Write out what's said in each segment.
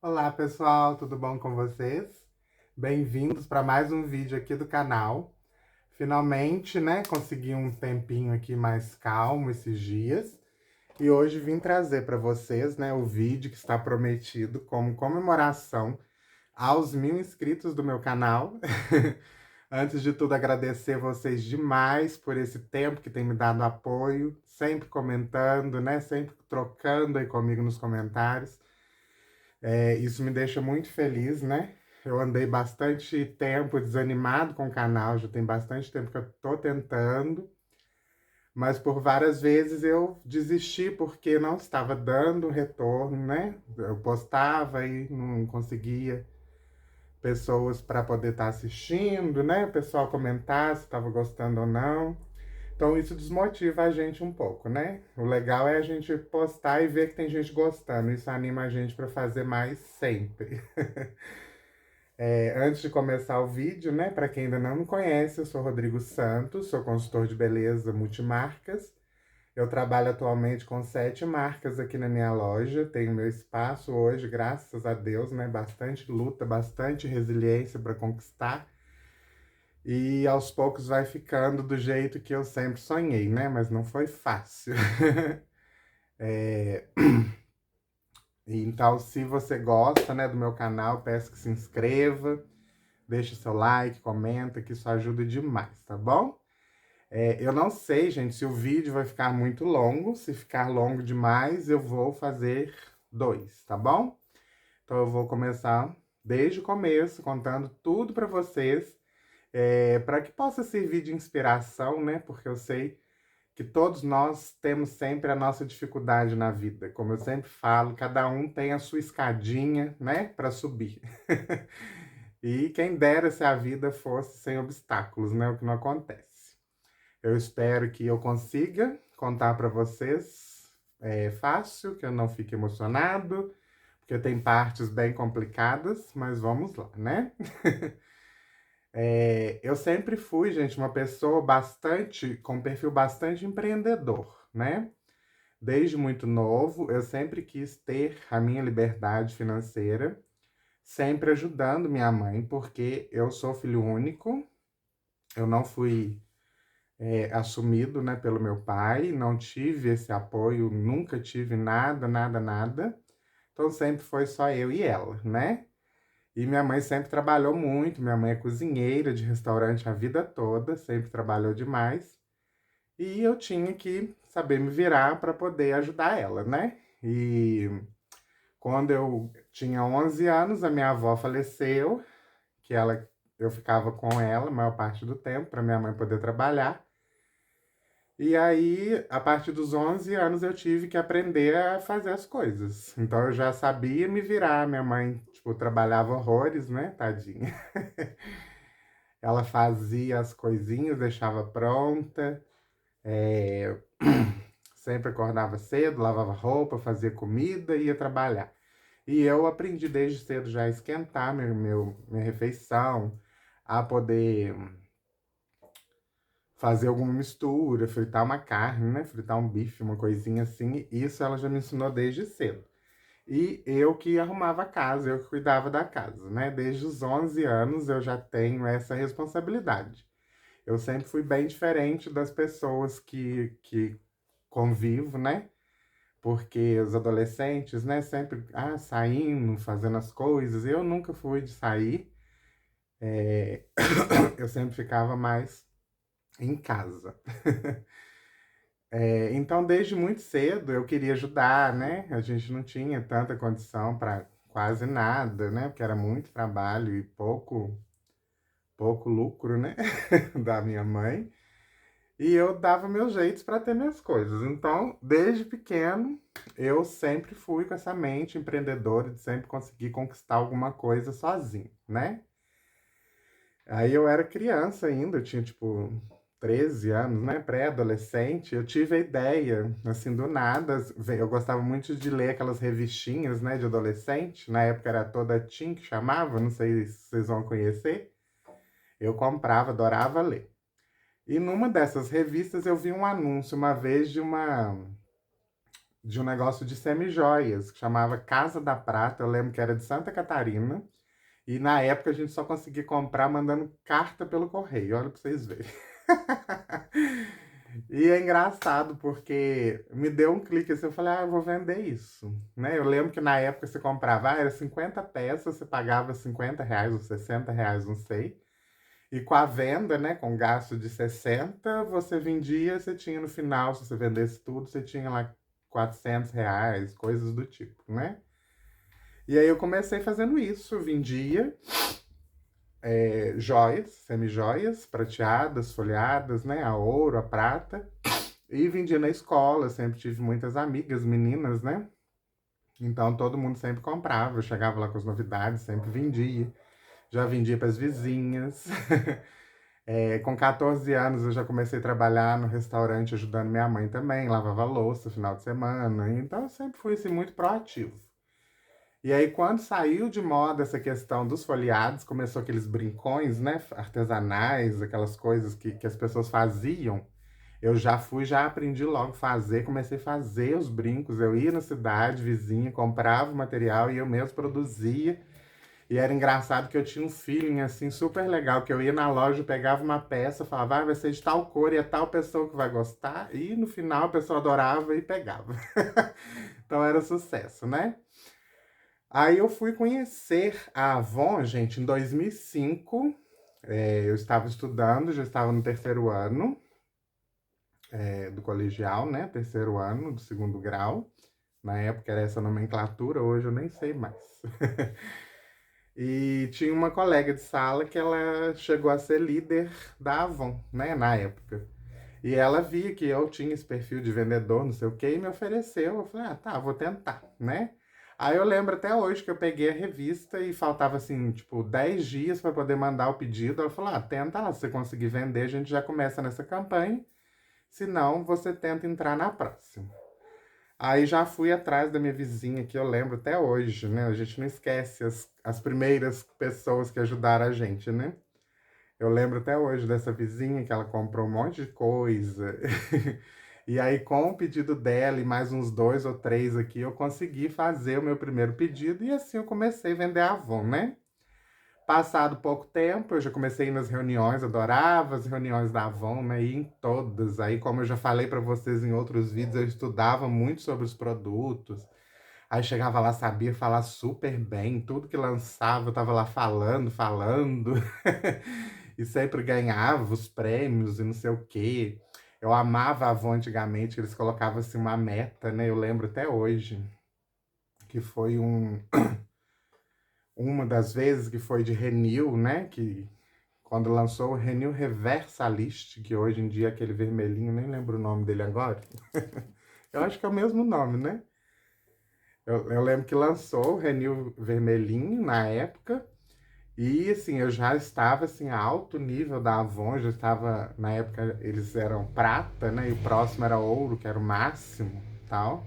Olá pessoal, tudo bom com vocês? Bem-vindos para mais um vídeo aqui do canal. Finalmente, né, consegui um tempinho aqui mais calmo esses dias e hoje vim trazer para vocês, né, o vídeo que está prometido como comemoração aos 1.000 inscritos do meu canal. Antes de tudo, agradecer vocês demais por esse tempo que tem me dado apoio, sempre comentando, né, sempre trocando aí comigo nos comentários. Isso me deixa muito feliz, né? Eu andei bastante tempo desanimado com o canal, já tem bastante tempo que eu tô tentando, mas por várias vezes eu desisti porque não estava dando retorno, né? Eu postava e não conseguia pessoas para poder estar assistindo, né? O pessoal comentar se estava gostando ou não. Então isso desmotiva a gente um pouco, né? O legal é a gente postar e ver que tem gente gostando. Isso anima a gente para fazer mais sempre. Antes de começar o vídeo, né, para quem ainda não me conhece, eu sou Rodrigo Santos, sou consultor de beleza multimarcas. Eu trabalho atualmente com 7 marcas aqui na minha loja. Tenho meu espaço hoje, graças a Deus, né? Bastante luta, bastante resiliência para conquistar. E aos poucos vai ficando do jeito que eu sempre sonhei, né? Mas não foi fácil. É, Então, se você gosta, né, do meu canal, peço que se inscreva. Deixa seu like, comenta, que isso ajuda demais, tá bom? Eu não sei, gente, se o vídeo vai ficar muito longo. Se ficar longo demais, eu vou fazer dois, tá bom? Então eu vou começar desde o começo, contando tudo para vocês, para que possa servir de inspiração, né? Porque eu sei que todos nós temos sempre a nossa dificuldade na vida. Como eu sempre falo, cada um tem a sua escadinha, né, para subir. E quem dera se a vida fosse sem obstáculos, né? O que não acontece. Eu espero que eu consiga contar para vocês fácil, que eu não fique emocionado, porque tem partes bem complicadas, mas vamos lá, né? Eu sempre fui, gente, uma pessoa bastante, com um perfil bastante empreendedor, né? Desde muito novo, eu sempre quis ter a minha liberdade financeira, sempre ajudando minha mãe, porque eu sou filho único, eu não fui assumido, né, pelo meu pai, não tive esse apoio, nunca tive nada, nada, nada. Então sempre foi só eu e ela, né? E minha mãe sempre trabalhou muito, minha mãe é cozinheira de restaurante a vida toda, sempre trabalhou demais. E eu tinha que saber me virar para poder ajudar ela, né? E quando eu tinha 11 anos, a minha avó faleceu, que eu ficava com ela a maior parte do tempo para minha mãe poder trabalhar. E aí, a partir dos 11 anos, eu tive que aprender a fazer as coisas. Então, eu já sabia me virar. Minha mãe, tipo, trabalhava horrores, né? Tadinha. Ela fazia as coisinhas, deixava pronta. é, Sempre acordava cedo, lavava roupa, fazia comida e ia trabalhar. E eu aprendi desde cedo já a esquentar minha refeição, a poder fazer alguma mistura, fritar uma carne, né? Fritar um bife, uma coisinha assim. Isso ela já me ensinou desde cedo. E eu que arrumava a casa, eu que cuidava da casa, né? Desde os 11 anos eu já tenho essa responsabilidade. Eu sempre fui bem diferente das pessoas que convivo, né? Porque os adolescentes, né, sempre saindo, fazendo as coisas. Eu nunca fui de sair, é, eu sempre ficava mais em casa. Então, desde muito cedo, eu queria ajudar, né? A gente não tinha tanta condição para quase nada, né? Porque era muito trabalho e pouco lucro, né? Da minha mãe. E eu dava meus jeitos para ter minhas coisas. Então, desde pequeno, eu sempre fui com essa mente empreendedora de sempre conseguir conquistar alguma coisa sozinho, né? Aí eu era criança ainda, eu tinha tipo 13 anos, né? Pré-adolescente. Eu tive a ideia, assim, do nada. Eu gostava muito de ler aquelas revistinhas, né, de adolescente. Na época era toda Teen que chamava, não sei se vocês vão conhecer. Eu comprava, adorava ler. E numa dessas revistas eu vi um anúncio uma vez de de um negócio de semijoias, que chamava Casa da Prata. Eu lembro que era de Santa Catarina. E na época a gente só conseguia comprar mandando carta pelo correio. Olha pra vocês verem. E é engraçado porque me deu um clique assim, eu falei, ah, eu vou vender isso, né? Eu lembro que na época você comprava, era 50 peças, você pagava R$ 50 ou R$ 60, não sei. E com a venda, né, com gasto de 60, você vendia, você tinha no final, se você vendesse tudo, você tinha lá R$ 400, coisas do tipo, né? E aí eu comecei fazendo isso, vendia joias, semijoias, prateadas, folhadas, né, a ouro, a prata, e vendia na escola, sempre tive muitas amigas, meninas, né? Então todo mundo sempre comprava, eu chegava lá com as novidades, sempre vendia. Já vendia para as vizinhas. Com 14 anos eu já comecei a trabalhar no restaurante ajudando minha mãe também, lavava louça final de semana. Então eu sempre fui assim, muito proativo. E aí quando saiu de moda essa questão dos folheados, começou aqueles brincões, né, artesanais, aquelas coisas que as pessoas faziam. Eu já fui, já aprendi logo a fazer, comecei a fazer os brincos. Eu ia na cidade vizinha, comprava o material e eu mesmo produzia. E era engraçado que eu tinha um feeling assim super legal, que eu ia na loja, pegava uma peça, falava, vai ser de tal cor e é tal pessoa que vai gostar, e no final a pessoa adorava e pegava. Então era sucesso, né? Aí eu fui conhecer a Avon, gente, em 2005. Eu estava estudando, já estava no terceiro ano do colegial, né? Terceiro ano do segundo grau. Na época era essa nomenclatura, hoje eu nem sei mais. E tinha uma colega de sala que ela chegou a ser líder da Avon, né, na época. E ela via que eu tinha esse perfil de vendedor, não sei o quê, e me ofereceu. Eu falei, ah, tá, vou tentar, né? Aí eu lembro até hoje que eu peguei a revista e faltava, assim, tipo, 10 dias para poder mandar o pedido. Ela falou, ah, tenta lá, se você conseguir vender, a gente já começa nessa campanha. Se não, você tenta entrar na próxima. Aí já fui atrás da minha vizinha, que eu lembro até hoje, né? A gente não esquece as primeiras pessoas que ajudaram a gente, né? Eu lembro até hoje dessa vizinha que ela comprou um monte de coisa. E aí, com o pedido dela e mais uns dois ou três aqui, eu consegui fazer o meu primeiro pedido e assim eu comecei a vender Avon, né? Passado pouco tempo, eu já comecei a ir nas reuniões, adorava as reuniões da Avon, né? Ia em todas. Aí, como eu já falei para vocês em outros vídeos, eu estudava muito sobre os produtos. Aí chegava lá, sabia falar super bem, tudo que lançava eu tava lá falando, falando. E sempre ganhava os prêmios e não sei o quê. Eu amava a Avon antigamente, que eles colocavam assim uma meta, né? Eu lembro até hoje, que foi uma das vezes que foi de Renew, né? Que quando lançou o Renew Reversalist, que hoje em dia é aquele vermelhinho, nem lembro o nome dele agora. Eu acho que é o mesmo nome, né? Eu lembro que lançou o Renew vermelhinho na época. E assim, eu já estava assim, a alto nível da Avon, já estava, na época eles eram prata, né? E o próximo era ouro, que era o máximo, tal.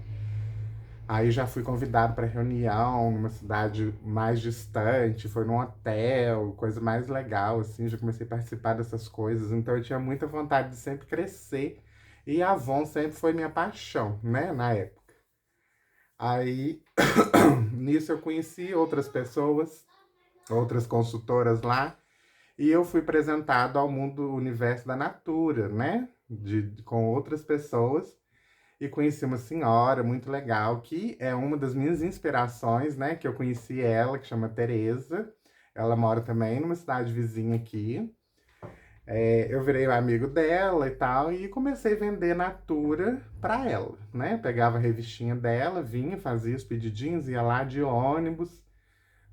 Aí já fui convidado para reunião numa cidade mais distante, foi num hotel, coisa mais legal, assim, já comecei a participar dessas coisas. Então eu tinha muita vontade de sempre crescer. E a Avon sempre foi minha paixão, né, na época. Aí, nisso eu conheci outras pessoas, outras consultoras lá, e eu fui apresentado ao mundo, do universo da Natura, né? Com outras pessoas. E conheci uma senhora muito legal, que é uma das minhas inspirações, né? Que eu conheci ela, que chama Tereza. Ela mora também numa cidade vizinha aqui. Eu virei amigo dela e tal, e comecei a vender Natura pra ela, né? Pegava a revistinha dela, vinha, fazia os pedidinhos, ia lá de ônibus,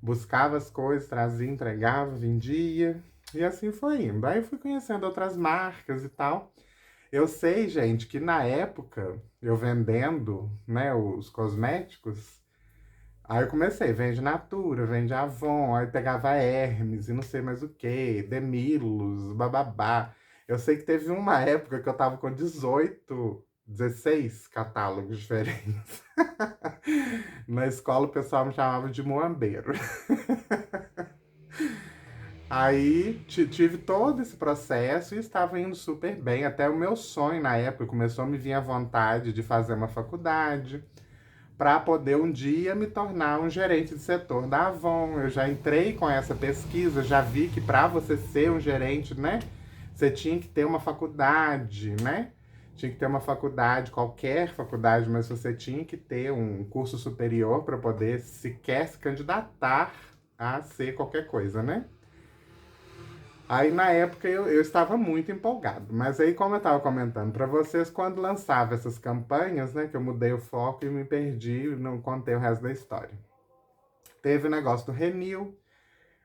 buscava as coisas, trazia, entregava, vendia. E assim foi indo. Aí eu fui conhecendo outras marcas e tal. Eu sei, gente, que na época, eu vendendo, né, os cosméticos, aí eu comecei, vende Natura, vende Avon, aí pegava Hermes e não sei mais o que, Demilos, bababá. Eu sei que teve uma época que eu tava com 18, 16 catálogos diferentes. Na escola o pessoal me chamava de muambeiro. Aí tive todo esse processo e estava indo super bem. Até o meu sonho na época começou a me vir a vontade de fazer uma faculdade para poder um dia me tornar um gerente de setor da Avon. Eu já entrei com essa pesquisa, já vi que para você ser um gerente, né, você tinha que ter uma faculdade, né? Tinha que ter uma faculdade, qualquer faculdade, mas você tinha que ter um curso superior para poder sequer se candidatar a ser qualquer coisa, né? Aí na época eu estava muito empolgado, mas aí como eu estava comentando para vocês, quando lançava essas campanhas, né, que eu mudei o foco e me perdi, não contei o resto da história. Teve o negócio do Renew,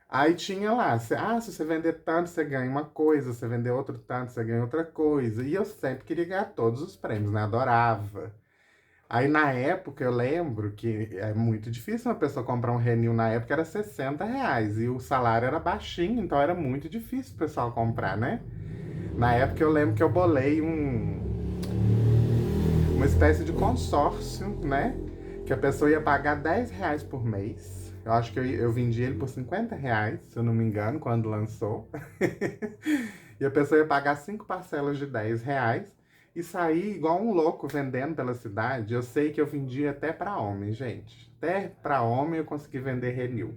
aí tinha lá, se você vender tanto, você ganha uma coisa, se você vender outro tanto, você ganha outra coisa. E eu sempre queria ganhar todos os prêmios, né, adorava. Aí na época eu lembro que é muito difícil uma pessoa comprar um Renew, na época era R$ 60 e o salário era baixinho, então era muito difícil o pessoal comprar, né? Na época eu lembro que eu bolei uma espécie de consórcio, né? Que a pessoa ia pagar R$ 10 por mês. Eu acho que eu vendi ele por R$ 50, se eu não me engano, quando lançou. E a pessoa ia pagar 5 parcelas de R$ 10 e sair igual um louco vendendo pela cidade. Eu sei que eu vendi até para homem, gente. Até para homem eu consegui vender Renew.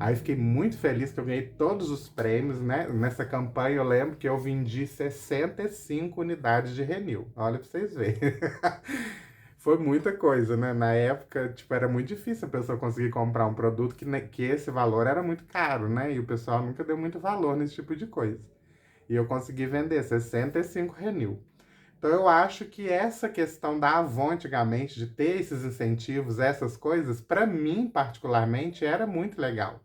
Aí fiquei muito feliz que eu ganhei todos os prêmios, né? Nessa campanha eu lembro que eu vendi 65 unidades de Renew. Olha pra vocês verem. Foi muita coisa, né? Na época, tipo, era muito difícil a pessoa conseguir comprar um produto que esse valor era muito caro, né? E o pessoal nunca deu muito valor nesse tipo de coisa. E eu consegui vender 65 Renew. Então eu acho que essa questão da Avon antigamente, de ter esses incentivos, essas coisas, para mim particularmente, era muito legal.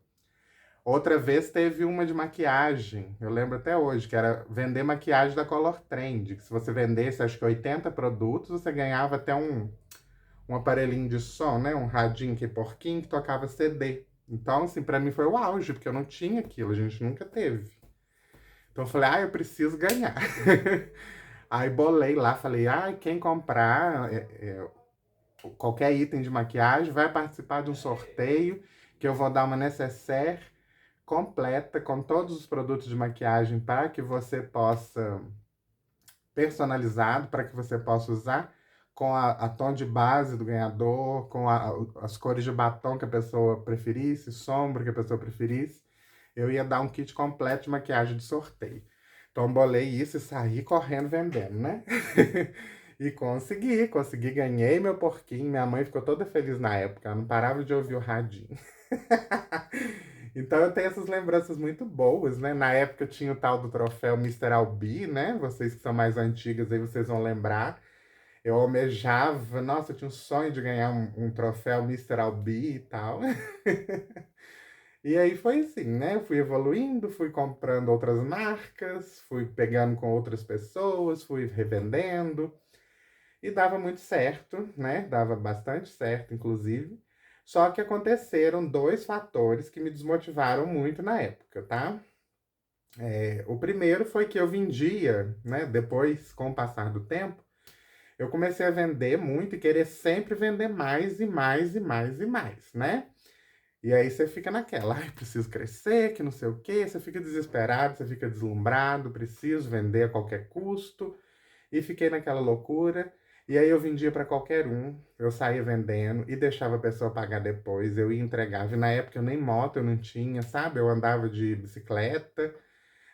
Outra vez teve uma de maquiagem, eu lembro até hoje, que era vender maquiagem da Color Trend, que se você vendesse acho que 80 produtos, você ganhava até um aparelhinho de som, né? Um radinho que porquinho que tocava CD. Então, assim, pra mim foi o auge, porque eu não tinha aquilo, a gente nunca teve. Então eu falei, eu preciso ganhar. Aí bolei lá, falei, quem comprar qualquer item de maquiagem vai participar de um sorteio que eu vou dar uma necessaire completa com todos os produtos de maquiagem para que você possa personalizado, para que você possa usar com a tom de base do ganhador, com as cores de batom que a pessoa preferisse, sombra que a pessoa preferisse. Eu ia dar um kit completo de maquiagem de sorteio. Então bolei isso e saí correndo vendendo, né? E consegui, ganhei meu porquinho. Minha mãe ficou toda feliz na época, ela não parava de ouvir o radinho. Então eu tenho essas lembranças muito boas, né? Na época tinha o tal do troféu Mister Albi, né? Vocês que são mais antigas aí, vocês vão lembrar. Eu almejava, nossa, eu tinha um sonho de ganhar um troféu Mister Albi e tal. E aí foi assim, né? Eu fui evoluindo, fui comprando outras marcas, fui pegando com outras pessoas, fui revendendo. E dava muito certo, né? Dava bastante certo, inclusive. Só que aconteceram dois fatores que me desmotivaram muito na época, tá? O primeiro foi que eu vendia, né? Depois, com o passar do tempo, eu comecei a vender muito e querer sempre vender mais e mais e mais e mais, né? E aí você fica naquela, preciso crescer, que não sei o quê, você fica desesperado, você fica deslumbrado, preciso vender a qualquer custo. E fiquei naquela loucura. E aí eu vendia para qualquer um, eu saía vendendo e deixava a pessoa pagar depois, eu ia entregava. E na época eu nem moto eu não tinha, sabe? Eu andava de bicicleta.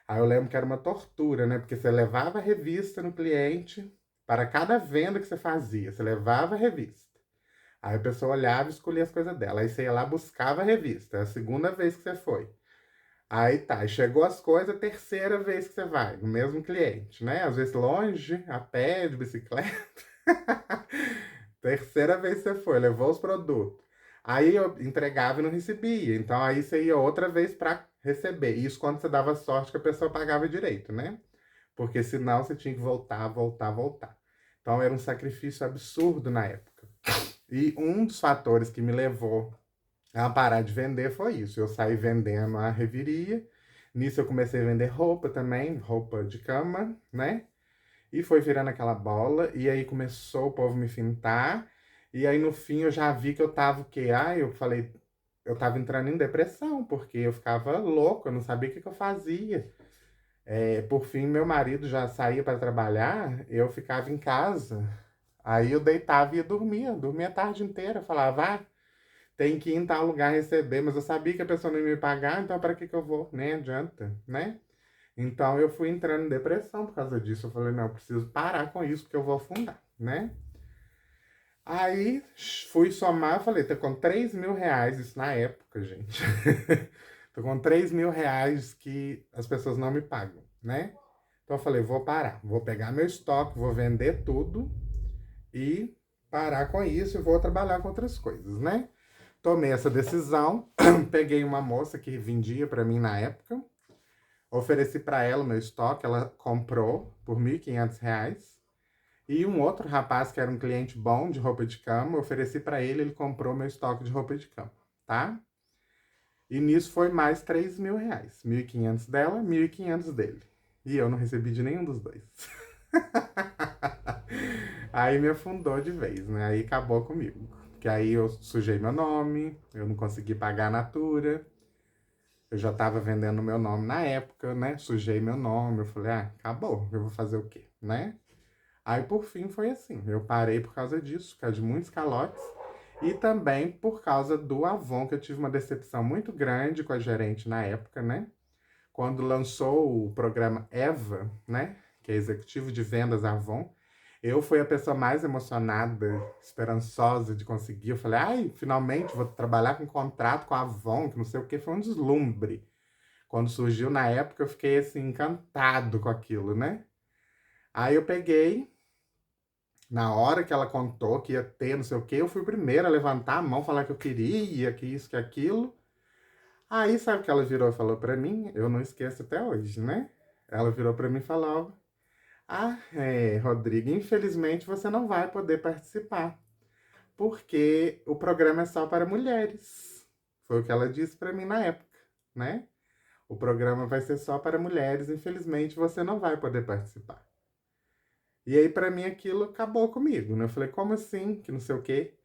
Aí eu lembro que era uma tortura, né? Porque você levava a revista no cliente para cada venda que você fazia, você levava a revista. Aí a pessoa olhava e escolhia as coisas dela. Aí você ia lá, buscava a revista. É a segunda vez que você foi. Aí tá, chegou as coisas, a terceira vez que você vai, no mesmo cliente, né? Às vezes longe, a pé, de bicicleta. Terceira vez que você foi, levou os produtos. Aí eu entregava e não recebia. Então aí você ia outra vez para receber. Isso quando você dava sorte que a pessoa pagava direito, né? Porque senão você tinha que voltar, voltar, voltar. Então era um sacrifício absurdo na época. E um dos fatores que me levou a parar de vender foi isso. Eu saí vendendo a reviria. Nisso eu comecei a vender roupa também, roupa de cama, né? E foi virando aquela bola. E aí começou o povo me fintar. E aí no fim eu já vi que eu tava o quê? Eu falei, eu tava entrando em depressão, porque eu ficava louco, eu não sabia o que que eu fazia. Por fim, meu marido já saía para trabalhar, eu ficava em casa. Aí eu deitava e ia dormia a tarde inteira. Falava, tem que ir em tal lugar receber, mas eu sabia que a pessoa não ia me pagar, então para que que eu vou? Nem adianta, né? Então eu fui entrando em depressão por causa disso. Eu falei, não, eu preciso parar com isso, porque eu vou afundar, né? Aí fui somar, eu falei, tô com R$ 3.000, isso na época, gente. Tô com R$ 3.000 que as pessoas não me pagam, né? Então eu falei, vou parar, vou pegar meu estoque, vou vender tudo e parar com isso e vou trabalhar com outras coisas, né? Tomei essa decisão, peguei uma moça que vendia para mim na época, ofereci para ela o meu estoque, ela comprou por R$ 1.500. E um outro rapaz que era um cliente bom de roupa de cama, eu ofereci para ele, ele comprou meu estoque de roupa de cama, tá? E nisso foi mais R$ 3.000. 1.500 dela, 1.500 dele. E eu não recebi de nenhum dos dois. Aí me afundou de vez, né? Aí acabou comigo. Porque aí eu sujei meu nome, eu não consegui pagar a Natura. Eu já estava vendendo meu nome na época, né? Sujei meu nome. Eu falei, acabou, eu vou fazer o quê, né? Aí por fim foi assim. Eu parei por causa disso, por causa de muitos calotes. E também por causa do Avon, que eu tive uma decepção muito grande com a gerente na época, né? Quando lançou o programa EVA, né? Que é Executivo de Vendas Avon, eu fui a pessoa mais emocionada, esperançosa de conseguir. Eu falei, finalmente vou trabalhar com contrato com a Avon, que não sei o que, foi um deslumbre. Quando surgiu na época, eu fiquei assim, encantado com aquilo, né? Aí eu peguei, na hora que ela contou que ia ter não sei o que, eu fui o primeiro a levantar a mão, falar que eu queria, que isso, que aquilo. Aí, sabe o que ela virou e falou pra mim? Eu não esqueço até hoje, né? Ela virou pra mim e falou: Rodrigo, infelizmente você não vai poder participar, porque o programa é só para mulheres. Foi o que ela disse pra mim na época, né? O programa vai ser só para mulheres, infelizmente você não vai poder participar. E aí, pra mim, aquilo acabou comigo, né? Eu falei, como assim? Que não sei o quê.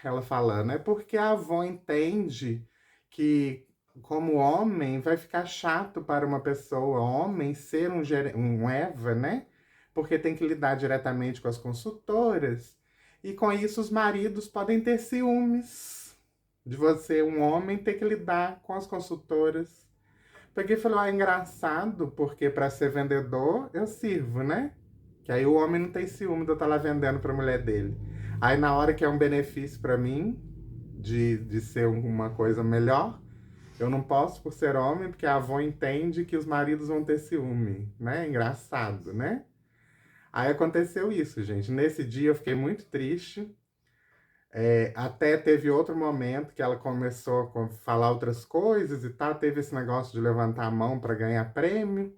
Ela falando, é porque a avó entende que, como homem, vai ficar chato para uma pessoa, homem, ser um Eva, né? Porque tem que lidar diretamente com as consultoras. E com isso, os maridos podem ter ciúmes de você, um homem, ter que lidar com as consultoras. Peguei e falei, engraçado, porque para ser vendedor eu sirvo, né? Que aí o homem não tem ciúme de eu estar lá vendendo para a mulher dele. Aí na hora que é um benefício para mim, de ser uma coisa melhor, eu não posso por ser homem, porque a avó entende que os maridos vão ter ciúme, né? Engraçado, né? Aí aconteceu isso, gente. Nesse dia eu fiquei muito triste. Até teve outro momento que ela começou a falar outras coisas e tal. Teve esse negócio de levantar a mão para ganhar prêmio.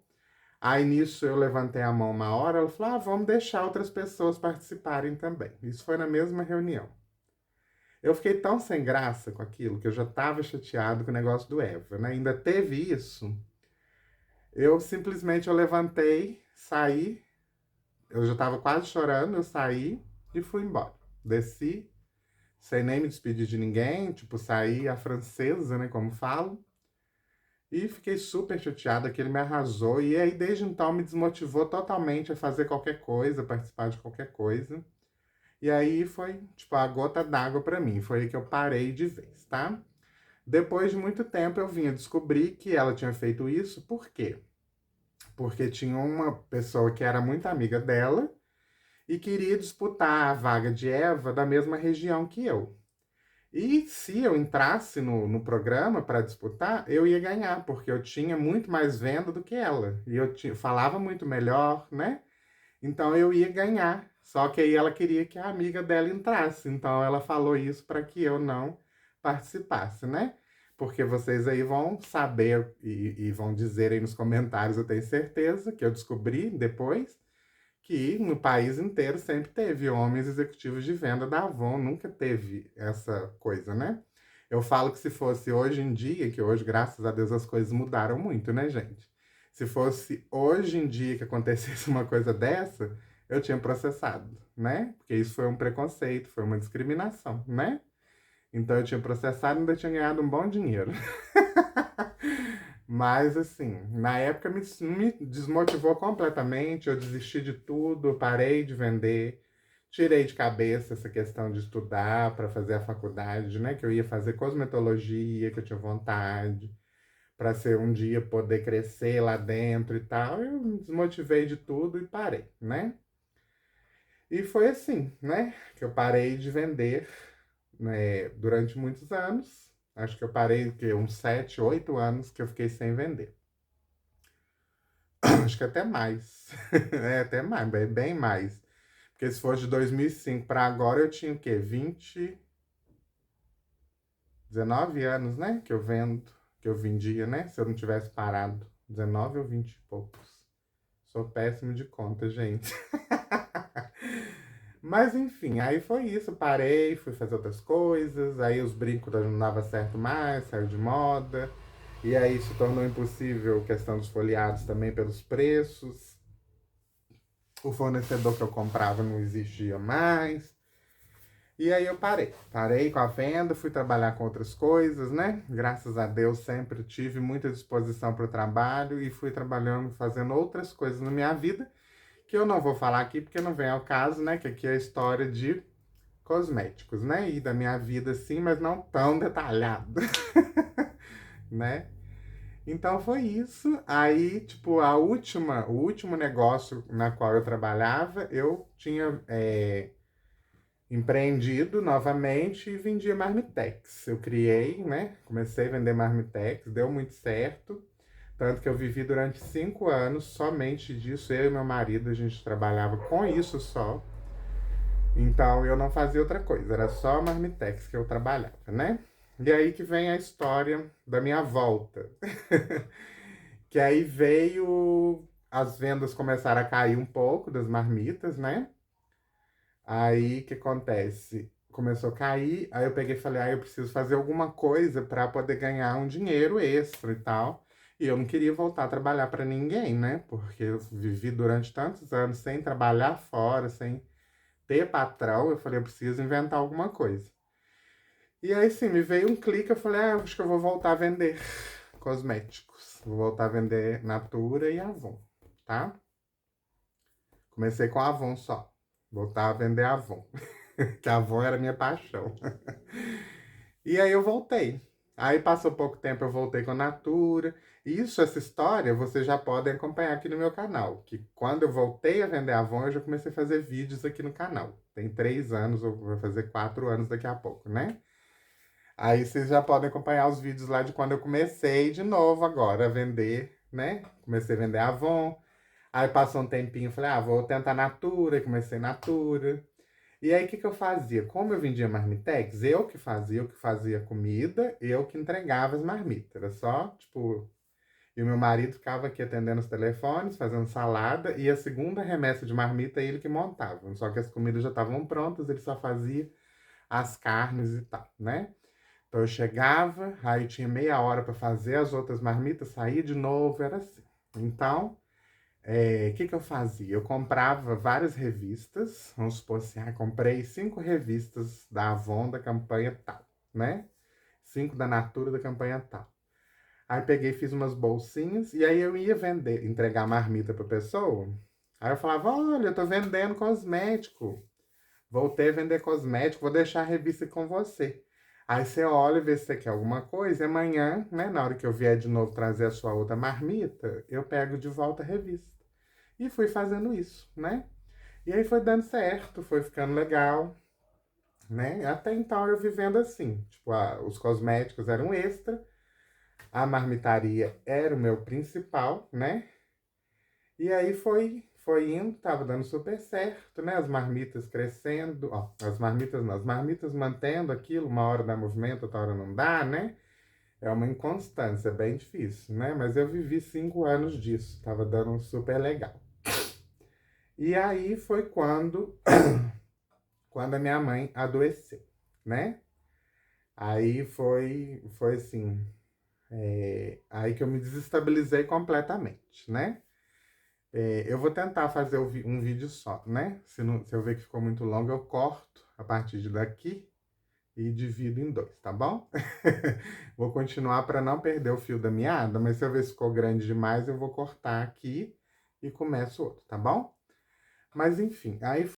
Aí nisso eu levantei a mão uma hora, ela falou: vamos deixar outras pessoas participarem também. Isso foi na mesma reunião. Eu fiquei tão sem graça com aquilo que eu já estava chateado com o negócio do Eva, né? Ainda teve isso. Eu levantei, saí, eu já estava quase chorando, eu saí e fui embora. Desci, sem nem me despedir de ninguém, tipo, saí a francesa, né, como falo. E fiquei super chateada que ele me arrasou. E aí, desde então, me desmotivou totalmente a fazer qualquer coisa, participar de qualquer coisa. E aí foi, tipo, a gota d'água pra mim. Foi aí que eu parei de vez, tá? Depois de muito tempo, eu vim a descobrir que ela tinha feito isso. Por quê? Porque tinha uma pessoa que era muito amiga dela e queria disputar a vaga de Eva da mesma região que eu. E se eu entrasse no programa para disputar, eu ia ganhar, porque eu tinha muito mais venda do que ela. E eu falava muito melhor, né? Então eu ia ganhar. Só que aí ela queria que a amiga dela entrasse. Então ela falou isso para que eu não participasse, né? Porque vocês aí vão saber e vão dizer aí nos comentários, eu tenho certeza, que eu descobri depois que no país inteiro sempre teve homens executivos de venda da Avon, nunca teve essa coisa, né? Eu falo que se fosse hoje em dia, que hoje, graças a Deus, as coisas mudaram muito, né, gente? Se fosse hoje em dia que acontecesse uma coisa dessa, eu tinha processado, né? Porque isso foi um preconceito, foi uma discriminação, né? Então eu tinha processado e ainda tinha ganhado um bom dinheiro. Mas assim, na época me desmotivou completamente, eu desisti de tudo, parei de vender, tirei de cabeça essa questão de estudar para fazer a faculdade, né? Que eu ia fazer cosmetologia, que eu tinha vontade, para ser um dia poder crescer lá dentro e tal. Eu me desmotivei de tudo e parei, né? E foi assim, né? Que eu parei de vender, né, durante muitos anos. Acho que eu parei que uns 7, 8 anos que eu fiquei sem vender. Acho que até mais. É, até mais, bem mais. Porque se for de 2005 para agora, eu tinha o quê? 20, 19 anos, né? Que eu vendo, que eu vendia, né? Se eu não tivesse parado. 19 ou 20 e poucos. Sou péssimo de conta, gente. Mas enfim, aí foi isso. Parei, fui fazer outras coisas. Aí os brincos não dava certo mais, saiu de moda. E aí se tornou impossível a questão dos folheados também pelos preços. O fornecedor que eu comprava não existia mais. E aí eu parei. Parei com a venda, fui trabalhar com outras coisas, né? Graças a Deus sempre tive muita disposição para o trabalho e fui trabalhando, fazendo outras coisas na minha vida, que eu não vou falar aqui porque não vem ao caso, né? Que aqui é a história de cosméticos, né? E da minha vida, sim, mas não tão detalhado, né? Então foi isso. Aí, tipo, o último negócio na qual eu trabalhava, eu tinha empreendido novamente e vendia marmitex. Eu criei, né? Comecei a vender marmitex, deu muito certo. Tanto que eu vivi durante 5 anos somente disso. Eu e meu marido, a gente trabalhava com isso só. Então eu não fazia outra coisa, era só marmitex que eu trabalhava, né? E aí que vem a história da minha volta. Que aí veio, as vendas começaram a cair um pouco das marmitas, né? Aí o que acontece? Começou a cair, aí eu peguei e falei, eu preciso fazer alguma coisa para poder ganhar um dinheiro extra e tal. E eu não queria voltar a trabalhar para ninguém, né? Porque eu vivi durante tantos anos sem trabalhar fora, sem ter patrão. Eu falei, eu preciso inventar alguma coisa. E aí sim, me veio um clique, eu falei, acho que eu vou voltar a vender cosméticos. Vou voltar a vender Natura e Avon, tá? Comecei com Avon só. Voltar a vender Avon. Que a Avon era minha paixão. E aí eu voltei. Aí passou pouco tempo, eu voltei com a Natura. Isso, essa história, vocês já podem acompanhar aqui no meu canal. Que quando eu voltei a vender Avon, eu já comecei a fazer vídeos aqui no canal. Tem 3 anos, ou vou fazer 4 anos daqui a pouco, né? Aí vocês já podem acompanhar os vídeos lá de quando eu comecei de novo agora a vender, né? Comecei a vender Avon. Aí passou um tempinho, falei, vou tentar Natura, comecei Natura. E aí, o que que eu fazia? Como eu vendia marmitex, eu que fazia comida, eu que entregava as marmitas. Era só, tipo, e o meu marido ficava aqui atendendo os telefones, fazendo salada, e a segunda remessa de marmita ele que montava. Só que as comidas já estavam prontas, ele só fazia as carnes e tal, né? Então eu chegava, aí tinha meia hora para fazer as outras marmitas, saía de novo, era assim. Então, o que que eu fazia? Eu comprava várias revistas, vamos supor assim, comprei 5 revistas da Avon da campanha tal, né? 5 da Natura da campanha tal. Aí peguei, fiz umas bolsinhas e aí eu ia vender, entregar marmita pra pessoa. Aí eu falava, olha, eu tô vendendo cosmético. Voltei a vender cosmético, vou deixar a revista com você. Aí você olha e vê se você quer alguma coisa, e amanhã, né, na hora que eu vier de novo trazer a sua outra marmita, eu pego de volta a revista. E fui fazendo isso, né? E aí foi dando certo, foi ficando legal, né? Até então eu vivendo assim, tipo, os cosméticos eram extra, a marmitaria era o meu principal, né? E aí foi indo, tava dando super certo, né? As marmitas crescendo, ó, as marmitas não, as marmitas mantendo aquilo, uma hora dá movimento, outra hora não dá, né? É uma inconstância, é bem difícil, né? Mas eu vivi 5 anos disso, tava dando super legal. E aí foi quando a minha mãe adoeceu, né? Aí foi assim, aí que eu me desestabilizei completamente, né? Eu vou tentar fazer um vídeo só, né? Se eu ver que ficou muito longo, eu corto a partir de daqui e divido em dois, tá bom? Vou continuar para não perder o fio da meada, mas se eu ver se ficou grande demais, eu vou cortar aqui e começo outro, tá bom? Mas enfim, aí